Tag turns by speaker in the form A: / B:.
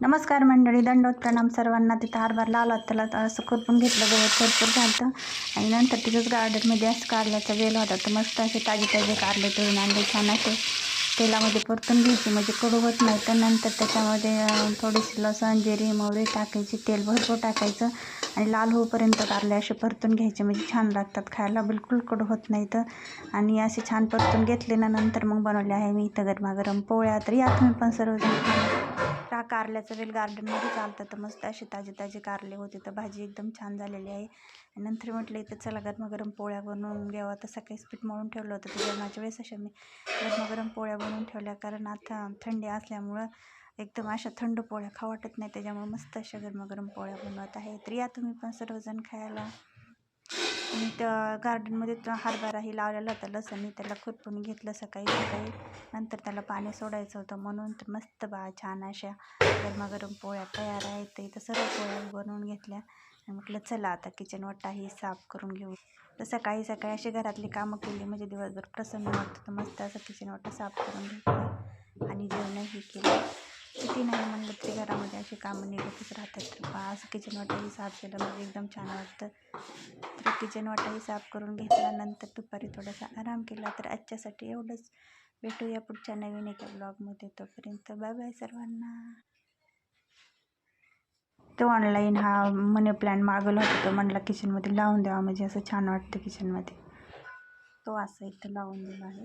A: नमस्कार मंडळी, दंडोत प्रणाम सर्वांना. तिथं हरभरा लावला त्याला असं खुरपून घेतलं, गवत भरपूर झालं आणि नंतर तिथंच गार्डनमध्ये असं कारल्याचा वेल होता तर मस्त असे ताजे ताजे कारले तळून आणले, छान असे तेलामध्ये परतून घ्यायची म्हणजे कडू होत नाही. तर नंतर त्याच्यामध्ये थोडीशी लसण जिरी मोहरी टाकायची, तेल भरपूर टाकायचं आणि लाल होईपर्यंत कारले असे परतून घ्यायचे म्हणजे छान लागतात खायला, बिलकुल कडू होत नाही. तर आणि असे छान परतून घेतले ना नंतर मग बनवले आहे मी इथं गरमागरम पोळ्या. तर या तुम्ही पण सर्वजण. कारल्याचं वेल गार्डनमध्ये चालतं तर मस्त असे ताजे ताजे कारले होते तर भाजी एकदम छान झालेली आहे. नंतर म्हटलं इथं चला गरमागरम पोळ्या बनवून घ्यावं. तर सकाळीच पीठ मळून ठेवलं होतं तर जेवणाच्या वेळेस अशा मी गरमागरम पोळ्या बनवून ठेवल्या, कारण आता थंडी असल्यामुळं एकदम अशा थंड पोळ्या खाऊ वाटत नाही, त्याच्यामुळे मस्त अशा गरमागरम पोळ्या बनवत आहे. तर या तुम्ही पण सर्वजण खायला. आणि त्या गार्डनमध्ये हरभराही लावलेला होता, लसणी त्याला खुरपून घेतलं सकाळी सकाळी. नंतर त्याला पाणी सोडायचं होतं म्हणून तर मस्त छान अशा गरमागरम पोळ्या तयार आहेत. तर इथं सर्व पोळ्या बनवून घेतल्या आणि म्हटलं चला आता किचन वाटाही साफ करून घेऊ. तर सकाळी सकाळी अशी घरातली कामं केली म्हणजे दिवसभर प्रसन्न वाटतं. तर मस्त असं किचन वाटा साफ करून घेतलं आणि जेवणही केलं. किती नाही म्हणलं तरी घरामध्ये अशी कामं निघतच राहतात. तर असं किचन वाटाही साफ केलं म्हणजे एकदम छान वाटतं. तर किचन वाटाही साफ करून घेतल्यानंतर दुपारी थोडासा आराम केला. तर आजच्यासाठी एवढंच. भेटूया पुढच्या नवीन एका ब्लॉगमध्ये. तोपर्यंत बाय बाय सर्वांना. तो ऑनलाईन हा मनी प्लॅन मागवला होता, तो म्हटला किचनमध्ये लावून द्यावा म्हणजे असं छान वाटतं किचनमध्ये. तो असं इथं लावून दिला आहे.